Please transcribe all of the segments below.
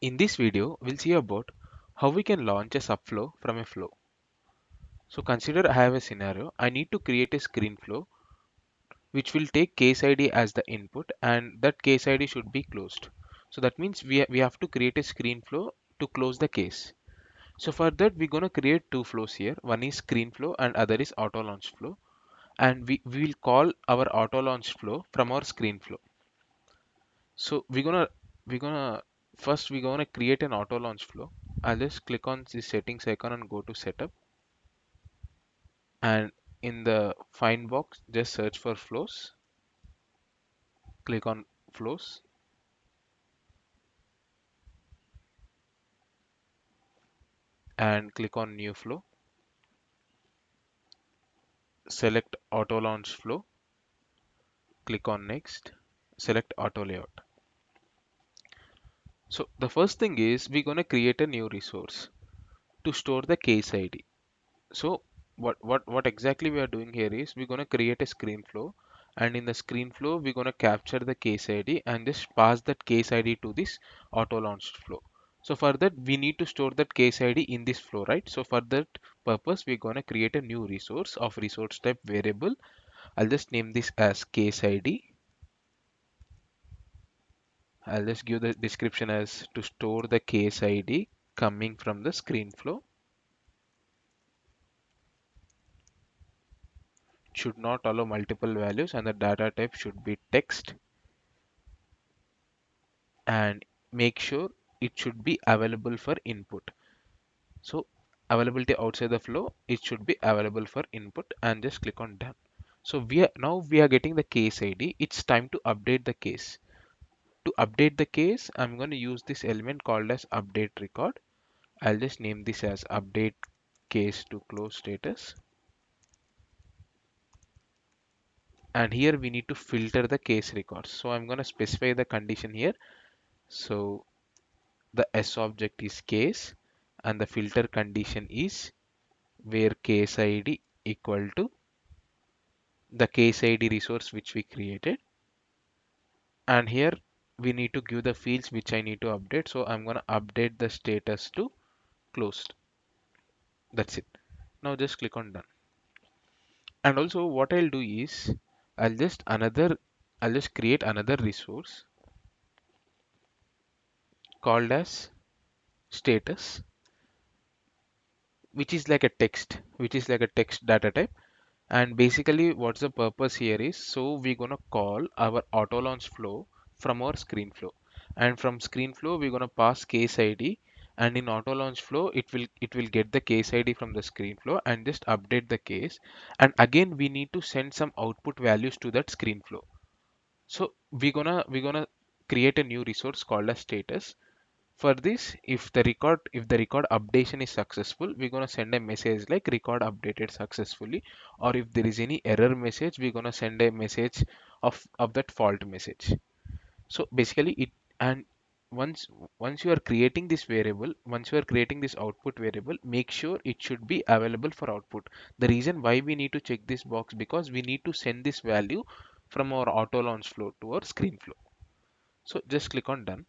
In this video, we'll see about how we can launch a subflow from a flow. So consider I have a scenario. I need to create a screen flow which will take case ID as the input, and that case ID should be closed. So that means we have to create a screen flow to close the case. So for that, we're going to create two flows here. One is screen flow and other is auto launch flow. And we will call our auto launch flow from our screen flow. So we're gonna first we're gonna create an auto launch flow. I'll just click on the settings icon and go to setup, and in the find box just search for flows, click on flows, and click on new flow, select auto launch flow, click on next, select auto layout. So the first thing is we're going to create a new resource to store the case ID. So what exactly we are doing here is we're going to create a screen flow, and in the screen flow we're going to capture the case ID and just pass that case ID to this auto launched flow. So for that we need to store that case ID in this flow, right? So for that purpose we're going to create a new resource of resource type variable. I'll just name this as case ID. I'll just give the description as to store the case ID coming from the screen flow, should not allow multiple values, and the data type should be text, and make sure it should be available for input. So availability outside the flow, it should be available for input, and just click on done. So we are getting the case ID. It's time to update the case. To update the case, I'm going to use this element called as update record. I'll just name this as update case to close status. And here we need to filter the case records. So I'm going to specify the condition here. So the S object is case, and the filter condition is where case ID equal to the case ID resource which we created. And here we need to give the fields which I need to update. So I'm going to update the status to closed. That's it. Now just click on done. And also what I'll do is I'll just another I'll just create another resource called as status, which is like a text data type. And basically what's the purpose here is, so we're going to call our auto launch flow from our screen flow, and from screen flow we're going to pass case ID, and in auto launch flow it will get the case ID from the screen flow and just update the case. And again we need to send some output values to that screen flow. So we're gonna create a new resource called as status. For this, if the record updation is successful, we're gonna send a message like record updated successfully, or if there is any error message, we're gonna send a message of that fault message. So basically it, and once once you are creating this variable, once you are creating this output variable, make sure it should be available for output. The reason why we need to check this box, because we need to send this value from our auto launch flow to our screen flow. So just click on done,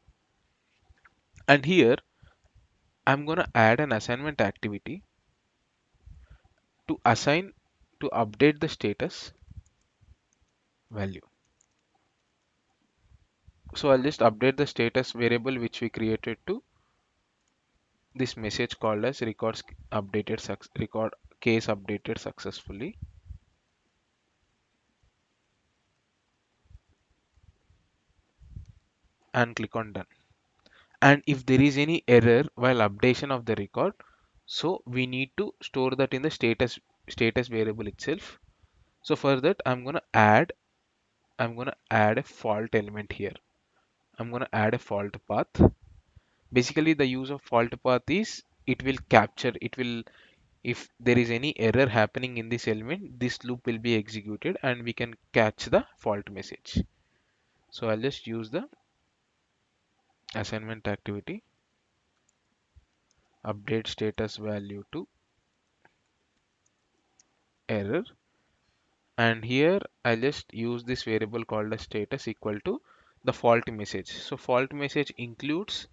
and here I'm going to add an assignment activity to assign to update the status value. So I'll just update the status variable which we created to this message called as record case updated successfully, and click on done. And if there is any error while updation of the record, so we need to store that in the status variable itself. So for that I'm going to add a fault element here. I'm going to add a fault path. Basically the use of fault path is it will, if there is any error happening in this element, this loop will be executed and we can catch the fault message. So I'll just use the assignment activity, update status value to error, and here I'll just use this variable called as status equal to the fault message. So fault message includes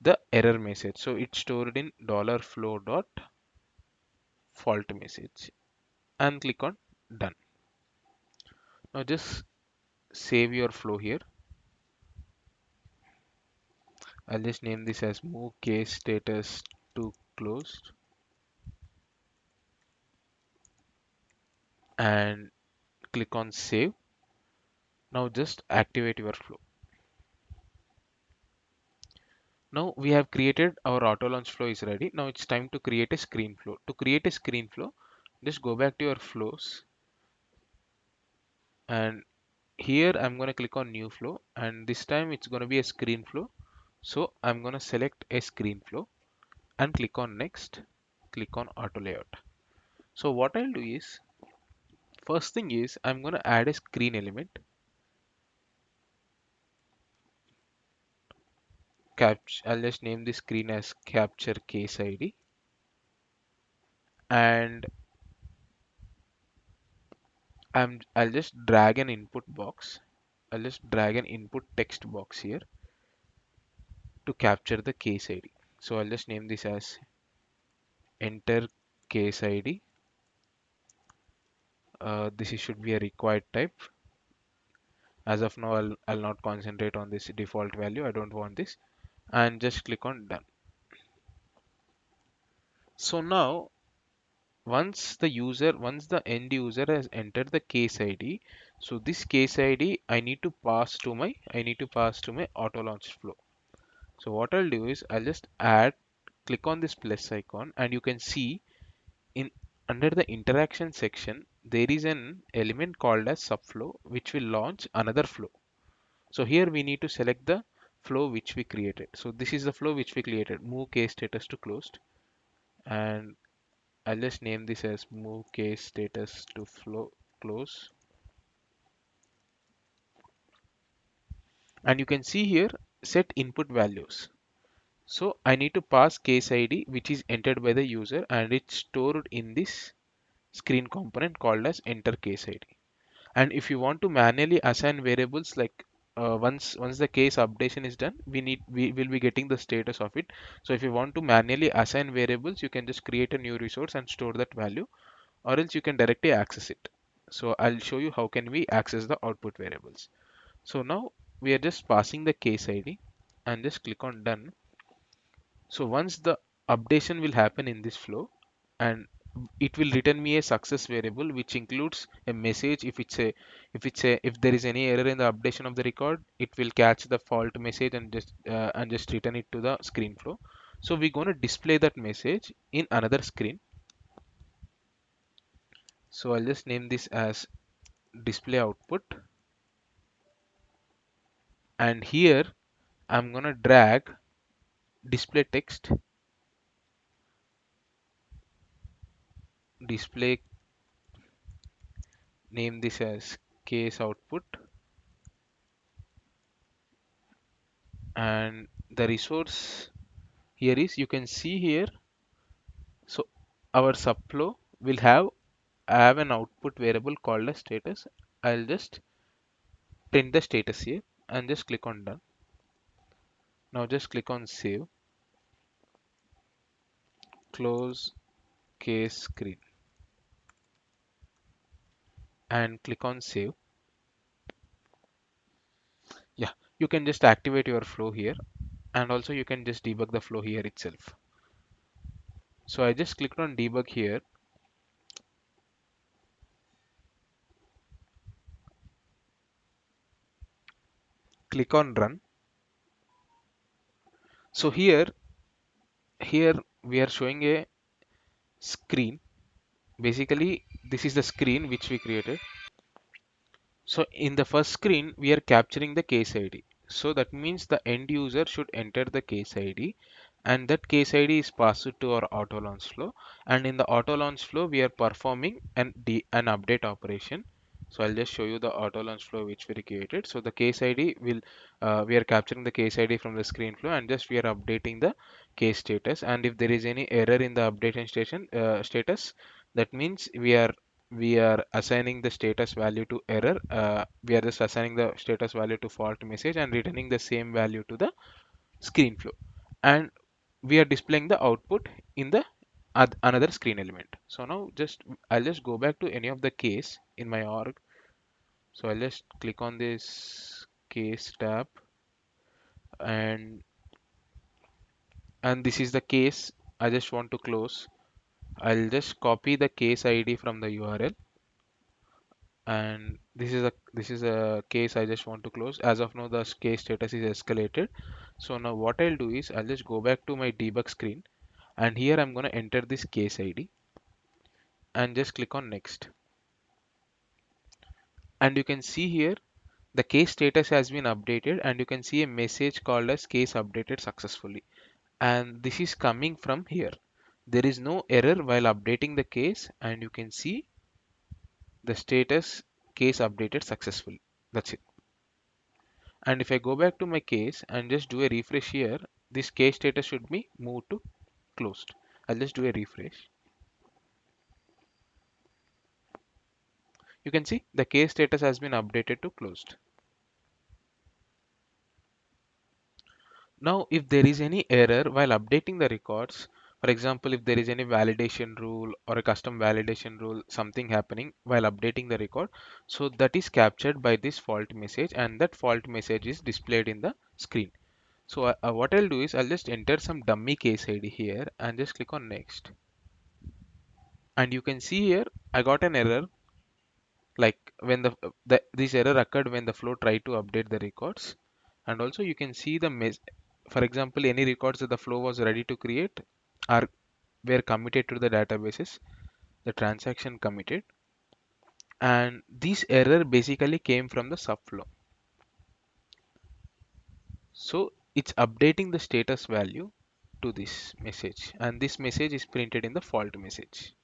the error message. So it's stored in $flow dot fault message and click on done. Now just save your flow here. I'll just name this as move case status to closed and click on save. Now just activate your flow. Now we have created our auto launch flow is ready. Now it's time to create a screen flow. To create a screen flow, just go back to your flows and here I'm going to click on new flow and this time it's going to be a screen flow. So I'm going to select a screen flow and click on next, click on auto layout. So what I'll do is first thing is I'm going to add a screen element. I'll just name this screen as capture case ID and I'll just drag an input box. I'll just drag an input text box here to capture the case ID. So I'll just name this as enter case ID. Should be a required type. As of now, I'll not concentrate on this default value. I don't want this and just click on done. So now once the end user has entered the case ID, so this case ID I need to pass to my auto launch flow. So what I'll do is I'll just click on this plus icon and you can see in under the interaction section there is an element called as subflow which will launch another flow. So here we need to select the flow which we created. So this is the flow which we created, move case status to closed, and I'll just name this as move case status to flow close. And you can see here set input values. So I need to pass case ID which is entered by the user and it's stored in this screen component called as enter case ID. And if you want to manually assign variables like once the case updation is done, we will be getting the status of it. So if you want to manually assign variables, you can just create a new resource and store that value, or else you can directly access it. So I'll show you how can we access the output variables. So now we are just passing the case ID and just click on done. So once the updation will happen in this flow and it will return me a success variable which includes a message. If there is any error in the updation of the record, it will catch the fault message and just return it to the screen flow. So we're going to display that message in another screen. So I'll just name this as display output and here I'm going to drag display text, display, name this as case output, and the resource here is you can see here. So our subflow will have an output variable called as status. I'll just print the status here and just click on done. Now just click on save, close case screen and click on save. Yeah, you can just activate your flow here and also you can just debug the flow here itself. So I just clicked on debug here. Click on run. So here we are showing a screen. Basically, this is the screen which we created. So in the first screen, we are capturing the case ID. So that means the end user should enter the case ID and that case ID is passed to our auto launch flow. And in the auto launch flow, we are performing an update operation. So I'll just show you the auto launch flow which we created. So the case ID we are capturing the case ID from the screen flow and just we are updating the case status. And if there is any error in the updation status, that means we are assigning the status value to error. We are just assigning the status value to fault message and returning the same value to the screen flow. and we are displaying the output in the another screen element. So now I'll just go back to any of the case in my org. So I'll just click on this case tab, and this is the case I just want to close. I'll just copy the case ID from the URL, and this is a case I just want to close. As of now, the case status is escalated. So now what I'll do is I'll just go back to my debug screen, and here I'm going to enter this case ID and just click on next. And you can see here the case status has been updated, and you can see a message called as case updated successfully. And this is coming from here. There is no error while updating the case, and you can see the status case updated successfully. That's it. And if I go back to my case and just do a refresh here, this case status should be moved to closed. I'll just do a refresh. You can see the case status has been updated to closed. Now, if there is any error while updating the records, for example, if there is any validation rule or a custom validation rule, something happening while updating the record, so that is captured by this fault message, and that fault message is displayed in the screen. So what I'll do is I'll just enter some dummy case ID here and just click on next. And you can see here I got an error, like when this error occurred when the flow tried to update the records. And also you can see for example, any records that the flow was ready to create are were committed to the databases, the transaction committed, and this error basically came from the subflow. So it's updating the status value to this message, and this message is printed in the fault message.